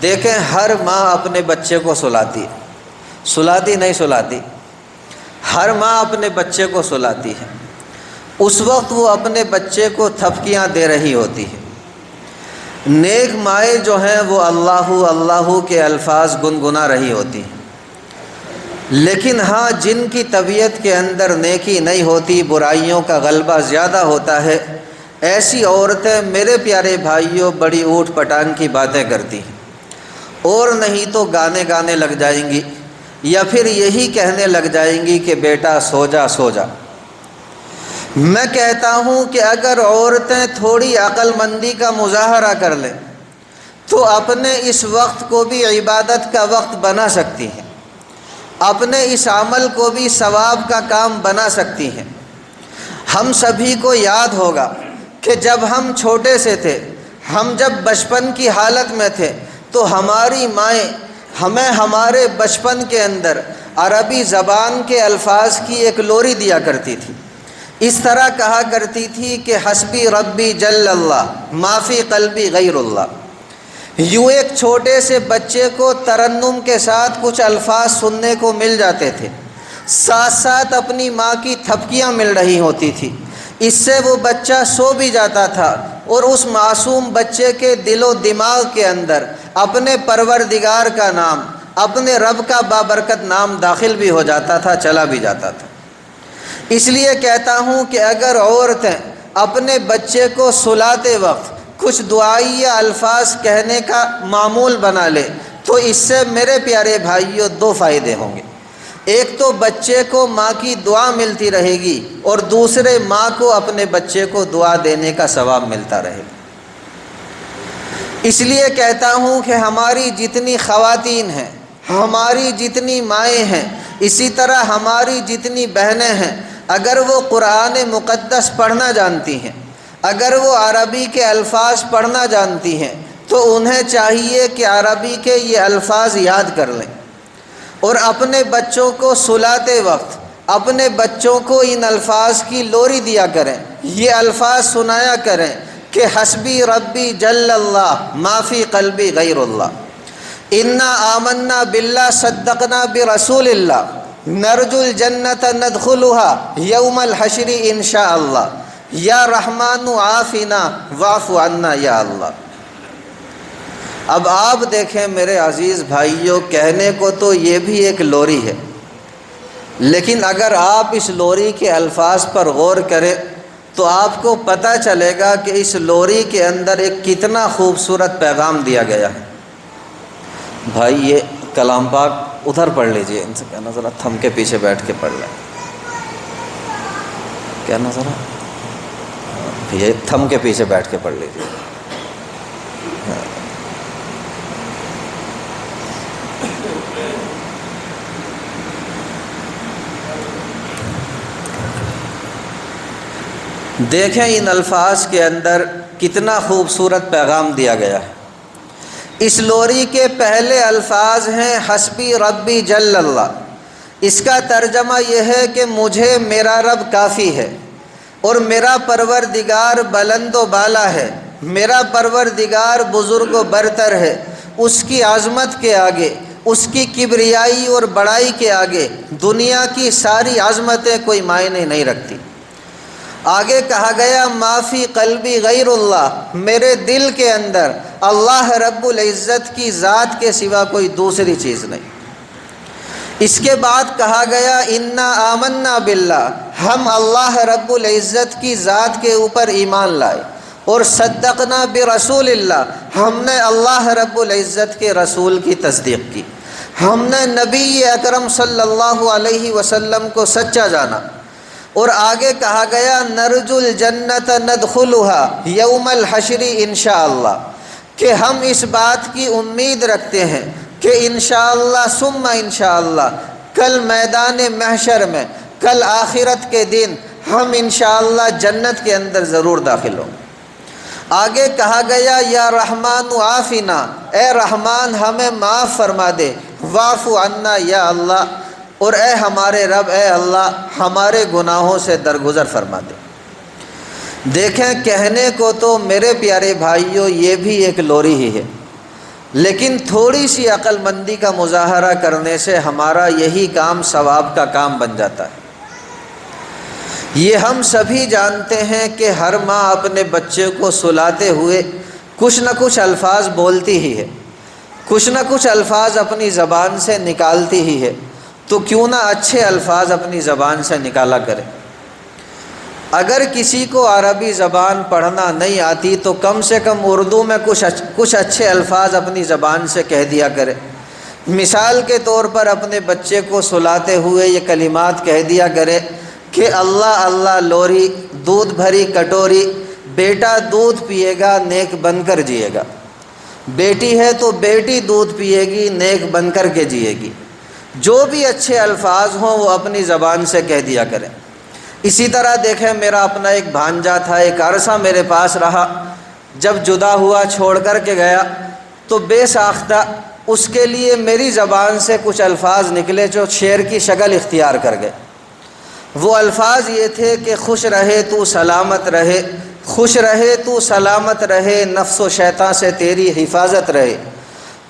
دیکھیں ہر ماں اپنے بچے کو سلاتی ہے، سلاتی نہیں سلاتی؟ ہر ماں اپنے بچے کو سلاتی ہے، اس وقت وہ اپنے بچے کو تھپکیاں دے رہی ہوتی ہے۔ نیک مائیں جو ہیں وہ اللہ اللہ کے الفاظ گنگنا رہی ہوتی ہیں، لیکن ہاں جن کی طبیعت کے اندر نیکی نہیں ہوتی، برائیوں کا غلبہ زیادہ ہوتا ہے، ایسی عورتیں میرے پیارے بھائیوں بڑی اوٹ پٹانگ کی باتیں کرتی ہیں، اور نہیں تو گانے لگ جائیں گی، یا پھر یہی کہنے لگ جائیں گی کہ بیٹا سو جا سو جا۔ میں کہتا ہوں کہ اگر عورتیں تھوڑی عقل مندی کا مظاہرہ کر لیں تو اپنے اس وقت کو بھی عبادت کا وقت بنا سکتی ہیں، اپنے اس عمل کو بھی ثواب کا کام بنا سکتی ہیں۔ ہم سبھی کو یاد ہوگا کہ جب ہم چھوٹے سے تھے، ہم جب بچپن کی حالت میں تھے، تو ہماری مائیں ہمیں ہمارے بچپن کے اندر عربی زبان کے الفاظ کی ایک لوری دیا کرتی تھی۔ اس طرح کہا کرتی تھی کہ حسبی ربی جل اللہ ما فی قلبی غیر اللہ۔ یوں ایک چھوٹے سے بچے کو ترنم کے ساتھ کچھ الفاظ سننے کو مل جاتے تھے، ساتھ ساتھ اپنی ماں کی تھپکیاں مل رہی ہوتی تھی، اس سے وہ بچہ سو بھی جاتا تھا، اور اس معصوم بچے کے دل و دماغ کے اندر اپنے پروردگار کا نام، اپنے رب کا بابرکت نام داخل بھی ہو جاتا تھا، چلا بھی جاتا تھا۔ اس لیے کہتا ہوں کہ اگر عورتیں اپنے بچے کو سلاتے وقت کچھ دعائیہ الفاظ کہنے کا معمول بنا لے تو اس سے میرے پیارے بھائیوں دو فائدے ہوں گے۔ ایک تو بچے کو ماں کی دعا ملتی رہے گی، اور دوسرے ماں کو اپنے بچے کو دعا دینے کا ثواب ملتا رہے گا۔ اس لیے کہتا ہوں کہ ہماری جتنی خواتین ہیں، ہماری جتنی مائیں ہیں، اسی طرح ہماری جتنی بہنیں ہیں، اگر وہ قرآن مقدس پڑھنا جانتی ہیں، اگر وہ عربی کے الفاظ پڑھنا جانتی ہیں، تو انہیں چاہیے کہ عربی کے یہ الفاظ یاد کر لیں، اور اپنے بچوں کو سلاتے وقت اپنے بچوں کو ان الفاظ کی لوری دیا کریں، یہ الفاظ سنایا کریں کہ حسبی ربی جل اللہ ما فی قلبی غیر اللہ، انا آمنا باللہ صدقنا برسول اللہ، نرجو الجنت ندخلها یوم الحشر انشاء اللہ، یا رحمان عافنا واعف عنا یا اللہ۔ اب آپ دیکھیں میرے عزیز بھائیوں، کہنے کو تو یہ بھی ایک لوری ہے، لیکن اگر آپ اس لوری کے الفاظ پر غور کریں تو آپ کو پتہ چلے گا کہ اس لوری کے اندر ایک کتنا خوبصورت پیغام دیا گیا ہے۔ بھائی یہ کلام پاک ادھر پڑھ لیجئے، ان سے کہنا ذرا تھم کے پیچھے بیٹھ کے پڑھ لیں، کہنا ذرا یہ تھم کے پیچھے بیٹھ کے پڑھ لیجئے۔ دیکھیں ان الفاظ کے اندر کتنا خوبصورت پیغام دیا گیا ہے۔ اس لوری کے پہلے الفاظ ہیں حسبی ربی جل اللہ، اس کا ترجمہ یہ ہے کہ مجھے میرا رب کافی ہے، اور میرا پروردگار بلند و بالا ہے، میرا پروردگار بزرگ و برتر ہے، اس کی عظمت کے آگے، اس کی کبریائی اور بڑائی کے آگے دنیا کی ساری عظمتیں کوئی معنی نہیں رکھتی۔ آگے کہا گیا ما فی قلبی غیر اللہ، میرے دل کے اندر اللہ رب العزت کی ذات کے سوا کوئی دوسری چیز نہیں۔ اس کے بعد کہا گیا انا آمنا باللہ، ہم اللہ رب العزت کی ذات کے اوپر ایمان لائے، اور صدقنا برسول اللہ، ہم نے اللہ رب العزت کے رسول کی تصدیق کی، ہم نے نبی اکرم صلی اللہ علیہ وسلم کو سچا جانا۔ اور آگے کہا گیا نرجو الجنت ندخلها یوم الحشر انشاءاللہ، کہ ہم اس بات کی امید رکھتے ہیں کہ انشاءاللہ ثم انشاءاللہ کل میدان محشر میں، کل آخرت کے دن ہم انشاءاللہ جنت کے اندر ضرور داخل ہوں۔ آگے کہا گیا یا رحمان عافنا، اے رحمان ہمیں معاف فرما دے، واعف عنا یا اللہ، اور اے ہمارے رب، اے اللہ ہمارے گناہوں سے درگزر فرما دے۔ دیکھیں کہنے کو تو میرے پیارے بھائیوں یہ بھی ایک لوری ہی ہے، لیکن تھوڑی سی عقل مندی کا مظاہرہ کرنے سے ہمارا یہی کام ثواب کا کام بن جاتا ہے۔ یہ ہم سبھی جانتے ہیں کہ ہر ماں اپنے بچے کو سلاتے ہوئے کچھ نہ کچھ الفاظ بولتی ہی ہے، کچھ نہ کچھ الفاظ اپنی زبان سے نکالتی ہی ہے، تو کیوں نہ اچھے الفاظ اپنی زبان سے نکالا کرے۔ اگر کسی کو عربی زبان پڑھنا نہیں آتی تو کم سے کم اردو میں کچھ اچھے الفاظ اپنی زبان سے کہہ دیا کرے۔ مثال کے طور پر اپنے بچے کو سلاتے ہوئے یہ کلمات کہہ دیا کرے کہ اللہ اللہ لوری، دودھ بھری کٹوری، بیٹا دودھ پیے گا نیک بن کر جیے گا، بیٹی ہے تو بیٹی دودھ پیے گی نیک بن کر کے جیے گی۔ جو بھی اچھے الفاظ ہوں وہ اپنی زبان سے کہہ دیا کریں۔ اسی طرح دیکھیں، میرا اپنا ایک بھانجا تھا، ایک عرصہ میرے پاس رہا، جب جدا ہوا چھوڑ کر کے گیا تو بے ساختہ اس کے لیے میری زبان سے کچھ الفاظ نکلے جو شعر کی شکل اختیار کر گئے۔ وہ الفاظ یہ تھے کہ خوش رہے تو سلامت رہے، خوش رہے تو سلامت رہے، نفس و شیطان سے تیری حفاظت رہے،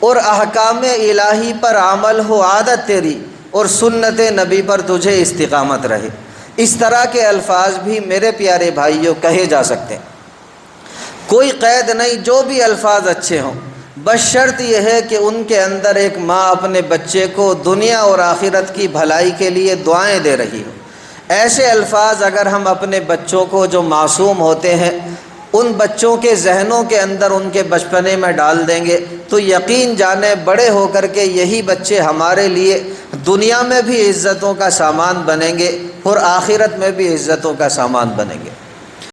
اور احکام الہی پر عمل ہو عادت تیری، اور سنت نبی پر تجھے استقامت رہے۔ اس طرح کے الفاظ بھی میرے پیارے بھائیوں کہے جا سکتے ہیں، کوئی قید نہیں، جو بھی الفاظ اچھے ہوں، بس شرط یہ ہے کہ ان کے اندر ایک ماں اپنے بچے کو دنیا اور آخرت کی بھلائی کے لیے دعائیں دے رہی ہو۔ ایسے الفاظ اگر ہم اپنے بچوں کو جو معصوم ہوتے ہیں ان بچوں کے ذہنوں کے اندر ان کے بچپنے میں ڈال دیں گے تو یقین جانیں بڑے ہو کر کے یہی بچے ہمارے لیے دنیا میں بھی عزتوں کا سامان بنیں گے اور آخرت میں بھی عزتوں کا سامان بنیں گے۔